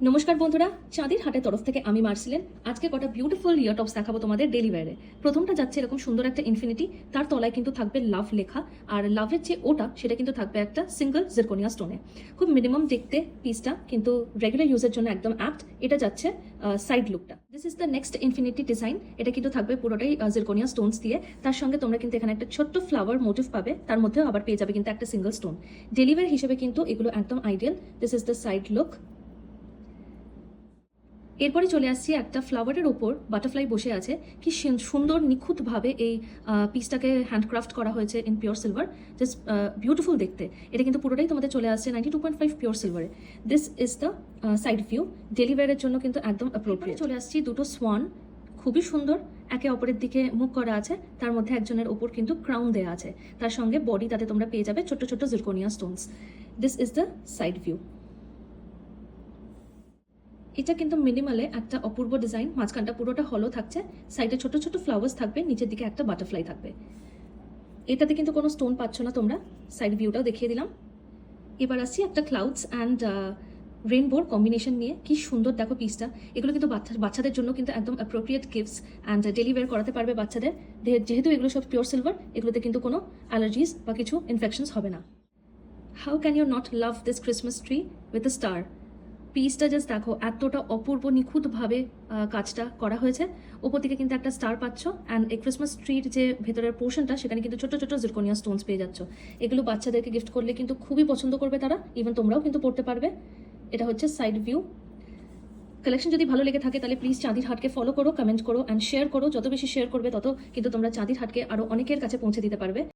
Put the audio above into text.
নমস্কার বন্ধুরা, চাঁদির হাটের তরফ থেকে আমি মার্সিলেন। আজকে কটা বিউটিফুল ইয়ার টপস দেখাবো তোমাদের ডেলি ওয়্যারে। প্রথমটা যাচ্ছে এরকম সুন্দর একটা ইনফিনিটি, তার তলায় কিন্তু থাকবে লাভ লেখা, আর লাভের যে ওটা সেটা কিন্তু থাকবে একটা সিঙ্গেল জিরকোনিয়া স্টোনে। খুব মিনিমাম দেখতে পিসটা, কিন্তু রেগুলার ইউজের জন্য একদম অ্যাপ্ট। এটা যাচ্ছে সাইড লুকটা। This is the next infinity design. এটা কিন্তু থাকবে পুরোটাই জিরকোনিয়া স্টোনস দিয়ে। তার সঙ্গে তোমরা কিন্তু এখানে একটা ছোট্ট ফ্লাওয়ার মোটিভ পাবে, তার মধ্যেও আবার পেয়ে যাবে কিন্তু একটা সিঙ্গেল স্টোন। ডেলি ওয়্যার হিসেবে কিন্তু এগুলো একদম ideal. This is the side look. এরপরে চলে আসছি একটা ফ্লাওয়ারের ওপর বাটারফ্লাই বসে আছে। কি সুন্দর নিখুঁতভাবে এই পিসটাকে হ্যান্ডক্রাফট করা হয়েছে in pure silver. Just beautiful দেখতে। এটা কিন্তু পুরোটাই তোমাদের চলে আসছে 92.5 পিওর সিলভারে। This is the side view. Daily ওয়্যারের জন্য কিন্তু একদম অ্যাপ্রোপ্রিয়েট। চলে আসছি দুটো সোয়ান, খুবই সুন্দর, একে অপরের দিকে মুখ করা আছে। তার মধ্যে একজনের ওপর কিন্তু ক্রাউন দেওয়া আছে, তার সঙ্গে বডি তাতে তোমরা পেয়ে যাবে ছোট্ট ছোট্ট zirconia Stones. This is the side view. এটা কিন্তু মিনিমালে একটা অপূর্ব ডিজাইন। মাঝখানটা পুরোটা হলো থাকছে, সাইডে ছোট ছোট ফ্লাওয়ার্স থাকবে, নিচের দিকে একটা বাটারফ্লাই থাকবে। এটাতে কিন্তু কোনো স্টোন পাচ্ছ না তোমরা। সাইড ভিউটাও দেখিয়ে দিলাম। এবার আসছি একটা ক্লাউডস অ্যান্ড রেইনবোর কম্বিনেশন নিয়ে। কি সুন্দর দেখো পিসটা। এগুলো কিন্তু বাচ্চাদের জন্য কিন্তু একদম appropriate gifts and daily wear করাতে পারবে বাচ্চাদের। যেহেতু এগুলো সব পিওর সিলভার, এগুলোতে কিন্তু কোনো অ্যালার্জিস বা কিছু ইনফেকশনস হবে না। How can you not love this Christmas tree with a star. পিসটা জাস্ট দেখো, এতটা অপূর্ব নিখুঁতভাবে কাজটা করা হয়েছে। ওপর থেকে কিন্তু একটা স্টার পাচ্ছ, অ্যান্ড এই ক্রিসমাস ট্রির যে ভেতরের পোর্শনটা, সেখানে কিন্তু ছোট ছোট জিরকোনিয়া স্টোনস পেয়ে যাচ্ছ। এগুলো বাচ্চাদেরকে গিফট করলে কিন্তু খুবই পছন্দ করবে তারা, ইভেন তোমরাও কিন্তু পড়তে পারবে। এটা হচ্ছে সাইড ভিউ। কালেকশন যদি ভালো লেগে থাকে তাহলে প্লিজ চাঁদির হাটকে ফলো করো, কমেন্ট করো অ্যান্ড শেয়ার করো। যত বেশি শেয়ার করবে তত কিন্তু তোমরা চাঁদির হাটকে আরও অনেকের কাছে পৌঁছে দিতে পারবে।